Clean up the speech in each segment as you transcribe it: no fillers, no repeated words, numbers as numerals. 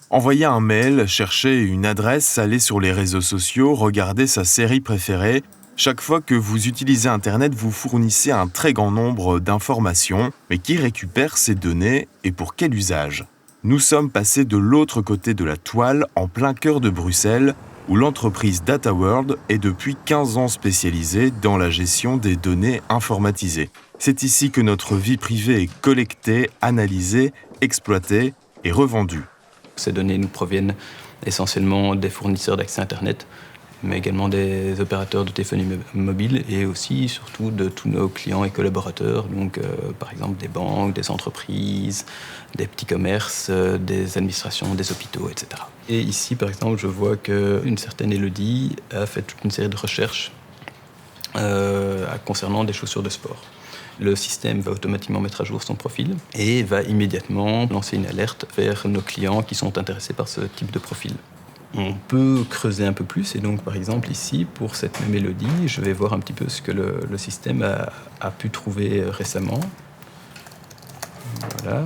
Envoyer un mail, chercher une adresse, aller sur les réseaux sociaux, regarder sa série préférée. Chaque fois que vous utilisez Internet, vous fournissez un très grand nombre d'informations. Mais qui récupère ces données et pour quel usage ? Nous sommes passés de l'autre côté de la toile, en plein cœur de Bruxelles, où l'entreprise DataWorld est depuis 15 ans spécialisée dans la gestion des données informatisées. C'est ici que notre vie privée est collectée, analysée, exploitée et revendue. Ces données nous proviennent essentiellement des fournisseurs d'accès Internet, mais également des opérateurs de téléphonie mobile et aussi, surtout, de tous nos clients et collaborateurs, donc par exemple des banques, des entreprises, des petits commerces, des administrations, des hôpitaux, etc. Et ici, par exemple, je vois qu'une certaine Élodie a fait toute une série de recherches concernant des chaussures de sport. Le système va automatiquement mettre à jour son profil et va immédiatement lancer une alerte vers nos clients qui sont intéressés par ce type de profil. On peut creuser un peu plus et donc par exemple ici, pour cette même Élodie, je vais voir un petit peu ce que le système a pu trouver récemment. Voilà.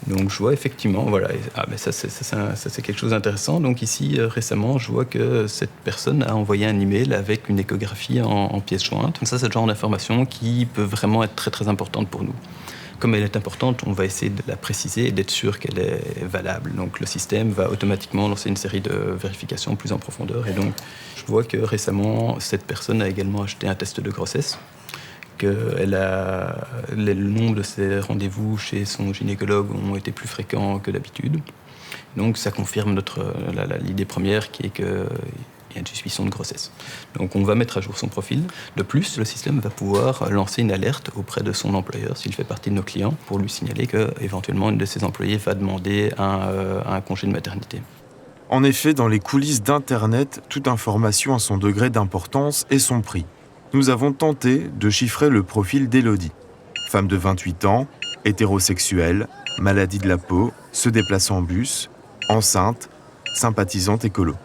Donc je vois effectivement, voilà, ça c'est quelque chose d'intéressant. Donc ici, récemment, je vois que cette personne a envoyé un email avec une échographie en pièces jointes. Ça, c'est le genre d'information qui peut vraiment être très très importante pour nous. Comme elle est importante, on va essayer de la préciser et d'être sûr qu'elle est valable. Donc le système va automatiquement lancer une série de vérifications plus en profondeur. Et donc je vois que récemment, cette personne a également acheté un test de grossesse. Que le nombre de ses rendez-vous chez son gynécologue ont été plus fréquents que d'habitude. Donc ça confirme l'idée première qui est qu'il y a une suspicion de grossesse. Donc on va mettre à jour son profil. De plus, le système va pouvoir lancer une alerte auprès de son employeur s'il fait partie de nos clients pour lui signaler qu'éventuellement une de ses employés va demander un congé de maternité. En effet, dans les coulisses d'Internet, toute information a son degré d'importance et son prix. Nous avons tenté de chiffrer le profil d'Élodie. Femme de 28 ans, hétérosexuelle, maladie de la peau, se déplaçant en bus, enceinte, sympathisante écolo.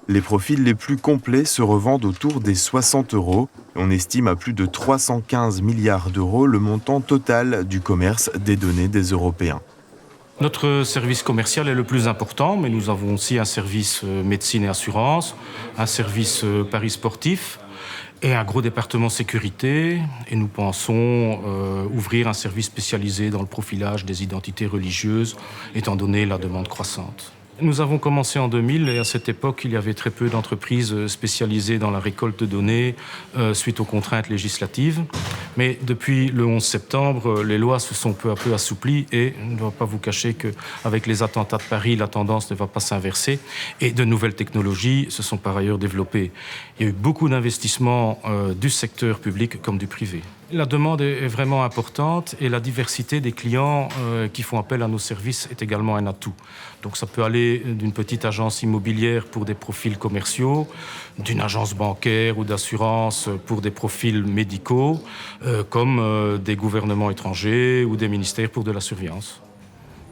Les profils les plus complets se revendent autour des 60 €. On estime à plus de 315 milliards d'euros le montant total du commerce des données des Européens. Notre service commercial est le plus important, mais nous avons aussi un service médecine et assurance, un service paris sportif et un gros département sécurité. Et nous pensons ouvrir un service spécialisé dans le profilage des identités religieuses, étant donné la demande croissante. Nous avons commencé en 2000 et à cette époque, il y avait très peu d'entreprises spécialisées dans la récolte de données suite aux contraintes législatives. Mais depuis le 11 septembre, les lois se sont peu à peu assouplies et je ne dois pas vous cacher qu'avec les attentats de Paris, la tendance ne va pas s'inverser et de nouvelles technologies se sont par ailleurs développées. Il y a eu beaucoup d'investissements du secteur public comme du privé. La demande est vraiment importante et la diversité des clients qui font appel à nos services est également un atout. Donc ça peut aller d'une petite agence immobilière pour des profils commerciaux, d'une agence bancaire ou d'assurance pour des profils médicaux, comme des gouvernements étrangers ou des ministères pour de la surveillance.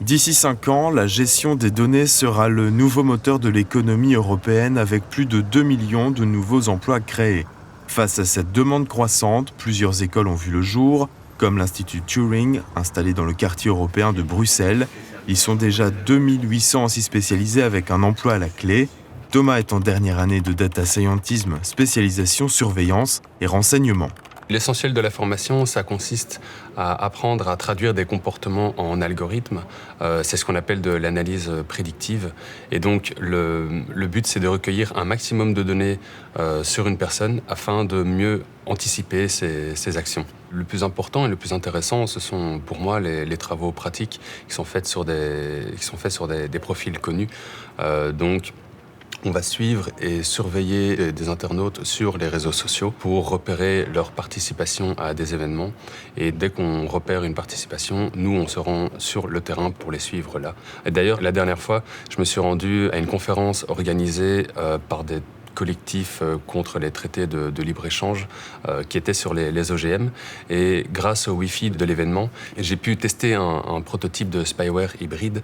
D'ici 5 ans, la gestion des données sera le nouveau moteur de l'économie européenne avec plus de 2 millions de nouveaux emplois créés. Face à cette demande croissante, plusieurs écoles ont vu le jour, comme l'Institut Turing, installé dans le quartier européen de Bruxelles. Ils sont déjà 2800 s'y spécialisés avec un emploi à la clé. Thomas est en dernière année de data scientisme, spécialisation surveillance et renseignement. L'essentiel de la formation, ça consiste à apprendre à traduire des comportements en algorithmes. C'est ce qu'on appelle de l'analyse prédictive. Et donc, le but, c'est de recueillir un maximum de données sur une personne afin de mieux anticiper ses actions. Le plus important et le plus intéressant, ce sont pour moi les travaux pratiques qui sont faits sur des profils connus. On va suivre et surveiller des internautes sur les réseaux sociaux pour repérer leur participation à des événements. Et dès qu'on repère une participation, nous, on se rend sur le terrain pour les suivre là. Et d'ailleurs, la dernière fois, je me suis rendu à une conférence organisée par des collectif contre les traités de libre-échange qui était sur les OGM. Et grâce au Wi-Fi de l'événement, j'ai pu tester un prototype de spyware hybride.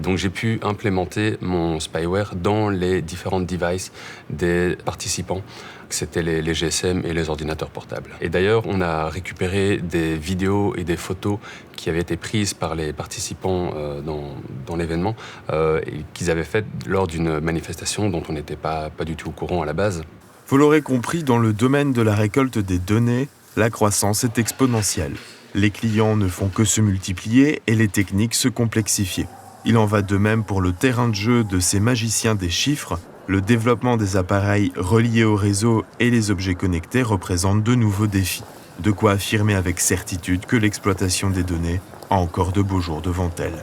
Donc j'ai pu implémenter mon spyware dans les différentes devices des participants. C'était les GSM et les ordinateurs portables. Et d'ailleurs, on a récupéré des vidéos et des photos qui avaient été prises par les participants dans l'événement et qu'ils avaient faites lors d'une manifestation dont on n'était pas du tout au courant à la base. Vous l'aurez compris, dans le domaine de la récolte des données, la croissance est exponentielle. Les clients ne font que se multiplier et les techniques se complexifier. Il en va de même pour le terrain de jeu de ces magiciens des chiffres. Le développement des appareils reliés au réseau et les objets connectés représentent de nouveaux défis. De quoi affirmer avec certitude que l'exploitation des données a encore de beaux jours devant elle.